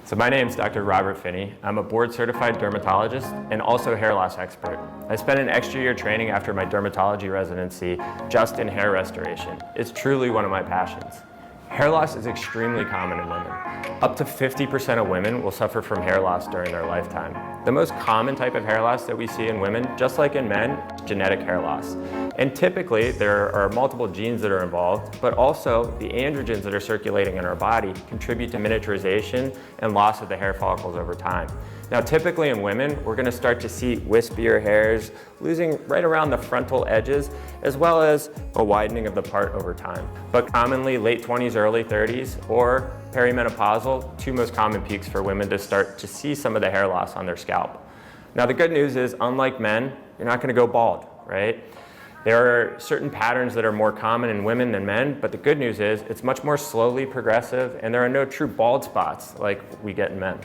So my name is Dr. Robert Finney. I'm a board-certified dermatologist and also hair loss expert. I spent an extra year training after my dermatology residency just in hair restoration. It's truly one of my passions. Hair loss is extremely common in women. Up to 50% of women will suffer from hair loss during their lifetime. The most common type of hair loss that we see in women, just like in men, is genetic hair loss. And typically there are multiple genes that are involved, but also the androgens that are circulating in our body contribute to miniaturization and loss of the hair follicles over time. Now typically in women, we're going to start to see wispier hairs, losing right around the frontal edges, as well as a widening of the part over time. But commonly late 20s, early 30s, or perimenopausal, two most common peaks for women to start to see some of the hair loss on their scalp. Now the good news is, unlike men, you're not going to go bald, right? There are certain patterns that are more common in women than men, but the good news is it's much more slowly progressive, and there are no true bald spots like we get in men.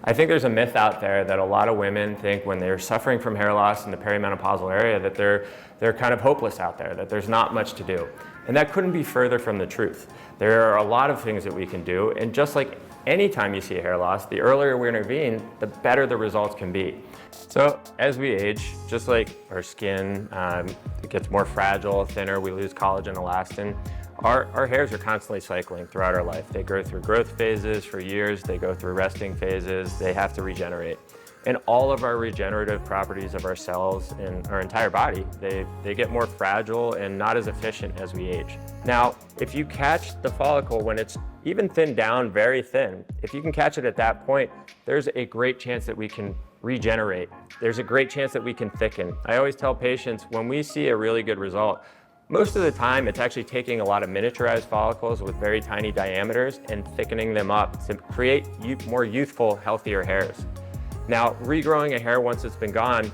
I think there's a myth out there that a lot of women think when they're suffering from hair loss in the perimenopausal area that they're kind of hopeless out there, that there's not much to do. And that couldn't be further from the truth. There are a lot of things that we can do, and just like any time you see a hair loss, the earlier we intervene, the better the results can be. So as we age, just like our skin, it gets more fragile, thinner, we lose collagen, elastin. Our hairs are constantly cycling throughout our life. They go through growth phases for years, they go through resting phases, they have to regenerate. And all of our regenerative properties of our cells and our entire body, they get more fragile and not as efficient as we age. Now, if you catch the follicle when it's even thinned down, very thin, if you can catch it at that point, there's a great chance that we can regenerate. There's a great chance that we can thicken. I always tell patients, when we see a really good result, most of the time, it's actually taking a lot of miniaturized follicles with very tiny diameters and thickening them up to create more youthful, healthier hairs. Now, regrowing a hair once it's been gone,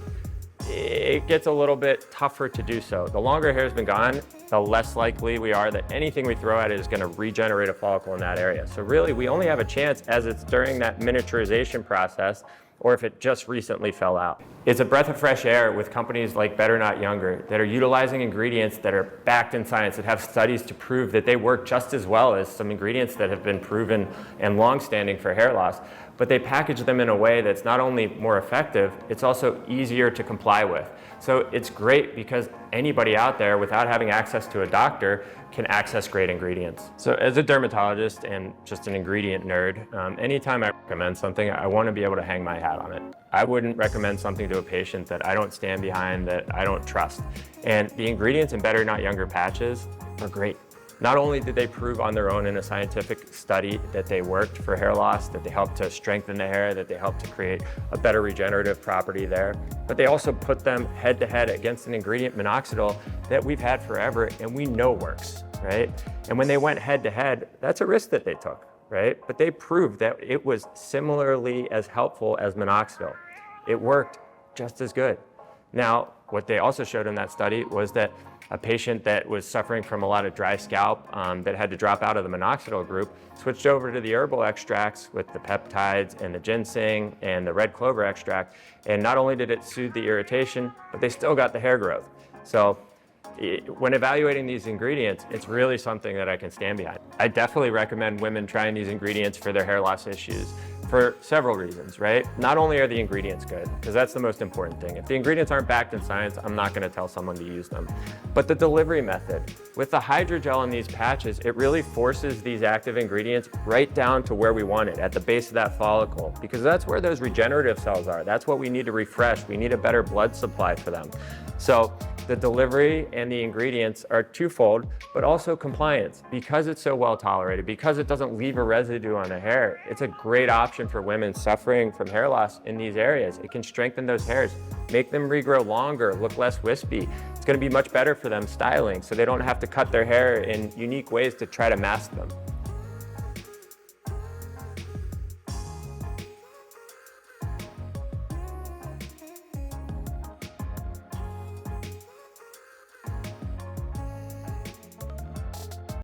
it gets a little bit tougher to do so. The longer a hair's been gone, the less likely we are that anything we throw at it is going to regenerate a follicle in that area. So really, we only have a chance as it's during that miniaturization process, or if it just recently fell out. It's a breath of fresh air with companies like Better Not Younger that are utilizing ingredients that are backed in science, that have studies to prove that they work just as well as some ingredients that have been proven and long-standing for hair loss, but they package them in a way that's not only more effective, it's also easier to comply with. So it's great because anybody out there without having access to a doctor can access great ingredients. So as a dermatologist and just an ingredient nerd, anytime I recommend something, I want to be able to hang my hat on it. I wouldn't recommend something to a patient that I don't stand behind, that I don't trust. And the ingredients in Better Not Younger patches are great. Not only did they prove on their own in a scientific study that they worked for hair loss, that they helped to strengthen the hair, that they helped to create a better regenerative property there, but they also put them head to head against an ingredient, minoxidil, that we've had forever and we know works, right? And when they went head to head, that's a risk that they took, right? But they proved that it was similarly as helpful as minoxidil. It worked just as good. Now, what they also showed in that study was that a patient that was suffering from a lot of dry scalp that had to drop out of the minoxidil group switched over to the herbal extracts with the peptides and the ginseng and the red clover extract. And not only did it soothe the irritation, but they still got the hair growth. So when evaluating these ingredients, it's really something that I can stand behind. I definitely recommend women trying these ingredients for their hair loss issues for several reasons, right? Not only are the ingredients good, because that's the most important thing. If the ingredients aren't backed in science, I'm not going to tell someone to use them. But the delivery method. With the hydrogel in these patches, it really forces these active ingredients right down to where we want it, at the base of that follicle, because that's where those regenerative cells are. That's what we need to refresh. We need a better blood supply for them. So the delivery and the ingredients are twofold, but also compliance. Because it's so well tolerated, because it doesn't leave a residue on the hair, it's a great option for women suffering from hair loss in these areas. It can strengthen those hairs, make them regrow longer, look less wispy. It's going to be much better for them styling, so they don't have to cut their hair in unique ways to try to mask them.